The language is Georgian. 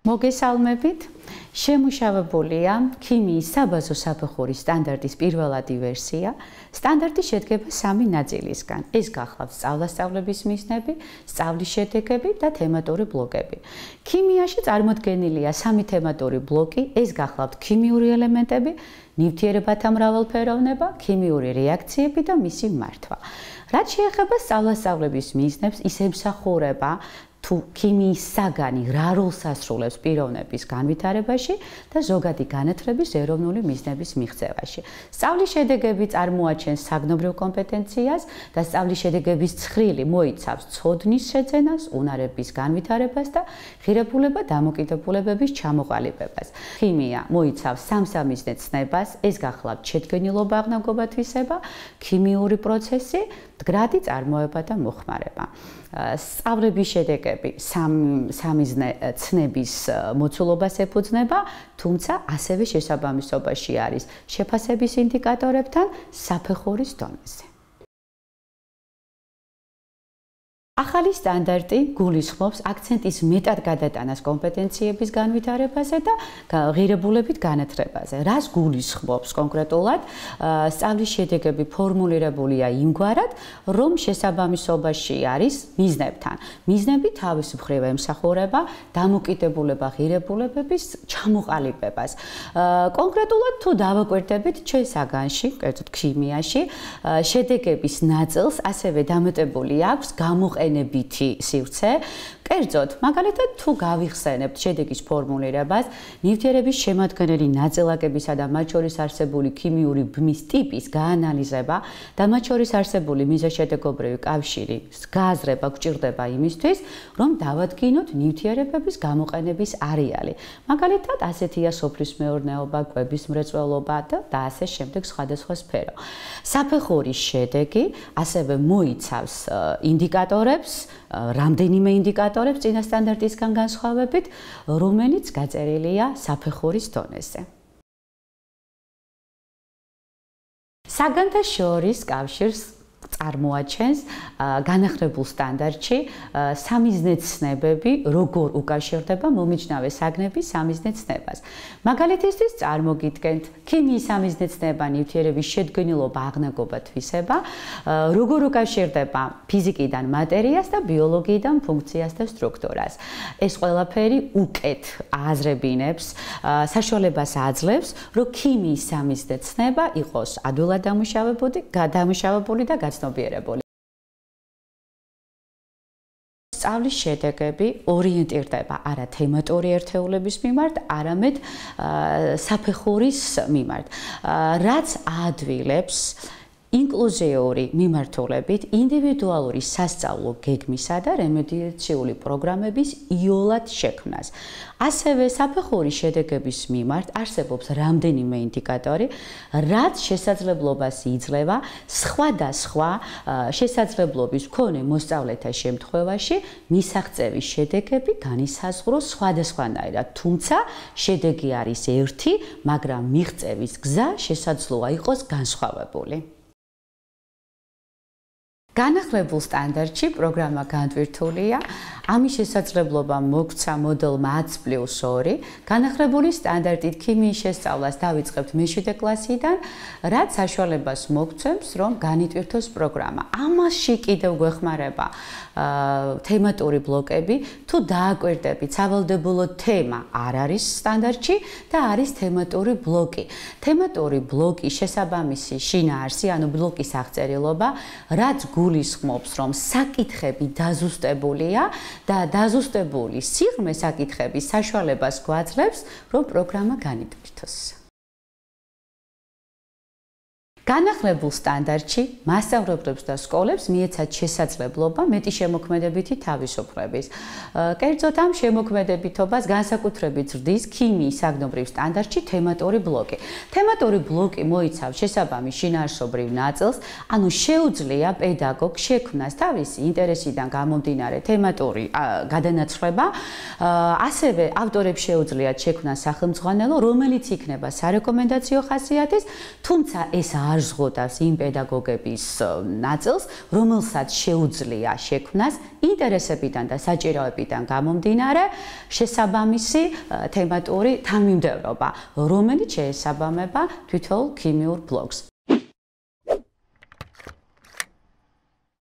მოგესალმებით. შემუშავებულია ქიმიის საბაზო საფეხურის სტანდარტის პირველადი ვერსია. სტანდარტი შედგება 3 ნაწილისგან. ეს გახლავთ სწავლასწავლების მიზნები, სწავლის შედეგები და თემატური ბლოკები. ქიმიაში წარმოდგენილია 3 თემატური ბლოკი. ეს გახლავთ ქიმიური ელემენტები, ნივთიერებათა მრავალფეროვნება, ქიმიური რეაქციები და მისი მართვა. რაც შეეხება სწავლასწავლების მიზნებს, ის ემსახურება თუ ქიმიის საგანი რა როლს ასრულებს პიროვნების განვითარებაში და ზოგადი განათლების ეროვნული მიზნების მიღწევაში. სწავლის შედეგები წარმოაჩენს საგნობრივ კომპეტენციას და სწავლის შედეგების ცხრილი მოიცავს ცოდნის შეძენას, უნარების განვითარებას და ღირებულება-დამოკიდებულებების ჩამოყალიბებას. ქიმია მოიცავს სამსამიზნე ცნებას, ეს გახლავთ შედგენილობა, აღნაგობა-თვისება, ქიმიური პროცესი, მდგრადი წარმოება და მოხმარება. სწავლების შედეგები სამიზნე ცნების მოცულობას ეფუძნება, თუმცა ასევე შესაბამისობაში არის შეფასების ინდიკატორებთან საფეხურის დონეზე. ახალი სტანდარტი გულისხმობს აქცენტის მეტად გადატანას კომპეტენციების განვითარებაზე და ღირებულებით განათლებაზე. რას გულისხმობს კონკრეტულად? სწავლის შედეგები ფორმულირებულია იმგვარად, რომ შესაბამისობაში არის მიზნებთან. მიზნები თავის მხრივ ემსახურება დამოკიდებულება ღირებულებების ჩამოყალიბებას. კონკრეტულად თუ დავაკვირდებით ჩვენ საგანში, კერძოდ ქიმიაში, შედეგების ნაწილს ასევე დამატებული აქვს გამოყენებითი სივრცე. კერძოდ, მაგალითად, თუ გავიხსენებთ შედეგის ფორმულირებას, ნივთიერების შემადგენელი ნაწილაკებისა და მათ შორის არსებული ქიმიური ბმის ტიპის გაანალიზება და მათ შორის არსებული მიზეშედეგობრივი კავშირის გააზრება გვჭირდება იმისთვის, რომ დავადგინოთ ნივთიერებების გამოყენების არეალი. მაგალითად, ასეთია სოფლის მეურნეობა, კვების მრეწველობა და ასე შემდეგ სხვადასხვა სფერო. საფეხურის შედეგი ასევე მოიცავს ინდიკატორებს, რამდენიმე ინდიკატორებს წინა სტანდარტისგან განსხვავებით, რომელიც გაწერილია საფეხურის დონეზე. საგანთა შორის კავშირს წარმოაჩენს განახლებულ სტანდარტში სამიზნე ცნებები, როგორ უკავშირდება მომიჯნავე საგნების სამიზნე ცნებას. მაგალითისთვის წარმოგიდგენთ ქიმიის სამიზნე ცნება, ნივთიერების შედგენილობა, აღნაგობა, თვისება, როგორ უკავშირდება ფიზიკიდან მატერიას და ბიოლოგიიდან ფუნქციას და სტრუქტურას. ეს ყველაფერი უკეთ ააზრებინებს, საშუალებას აძლევს, რომ ქიმიის სამიზნე ცნება იყოს ადვილად დამუშავებული და გაცნობიერებული. სწავლის შედეგები ორიენტირდება არა თემატური ერთეულების მიმართ, არამედ საფეხურის მიმართ, რაც აადვილებს ინკლუზიური მიმართულებით ინდივიდუალური სასწავლო გეგმისა და რემედიაციული პროგრამების იოლად შექმნას. ასევე საფეხურის შედეგების მიმართ არსებობს რამდენიმე ინდიკატორი, რაც შესაძლებლობას იძლევა სხვადასხვა შესაძლებლობის მქონე მოსწავლეთა შემთხვევაში მისაღწევის შედეგები განისაზღვროს სხვადასხვანაირად, თუმცა შედეგი არის ერთი, მაგრამ მიღწევის გზა შესაძლოა იყოს განსხვავებული. განახლებულ სტანდარტში პროგრამა განტვირთულია, ამის შესაძლებლობა მოგვცა მოდელმა 10+2. განახლებული სტანდარტით ქიმიის შესწავლას დავიწყებთ მე-7 კლასიდან, რაც საშუალებას მოგცემს, რომ განიტვირთოს პროგრამა. ამასში კიდევ გვეხმარება თემატური ბლოკები, თუ დააკვირდებით, სავალდებულო თემა არ არის სტანდარტში და არის თემატური ბლოკი. თემატური ბლოკი შესაბამისი შინაარსი, ანუ ბლოკის აღწერილობა, რაც გულისხმობს, რომ საკითხები დაზუსტებულია და დაზუსტებული სიღრმე საკითხების საშუალებას გვაძლევს, რომ პროგრამა განიტვირთოს. განახლებულ სტანდარტში მასწავლებლებს და სკოლებს მიეცათ შესაძლებლობა მეტი შემოქმედებითი თავისუფლების. კერძოდ ამ შემოქმედებითობას განსაკუთრებით ზრდის ქიმიის საგნობრივ სტანდარტში თემატური ბლოკი. თემატური ბლოკი მოიცავს შესაბამის შინაარსობრივ ნაწილს, ანუ შეუძლია პედაგოგს შექმნას თავისი ინტერესიდან გამომდინარე თემატური გადანაცვლება, ასევე ავტორებს შეუძლიათ შექმნას სახელმძღვანელო, რომელიც იქნება სარეკომენდაციო ხასიათის, თუმცა ეს არ არ ზღუდავს იმ პედაგოგების ნაწილს, რომელსაც შეუძლია შექმნას ინტერესებიდან და საჭიროებიდან გამომდინარე შესაბამისი თემატური თანმიმდევრობა, რომელიც შეესაბამება თითოეულ ქიმიურ ბლოკს.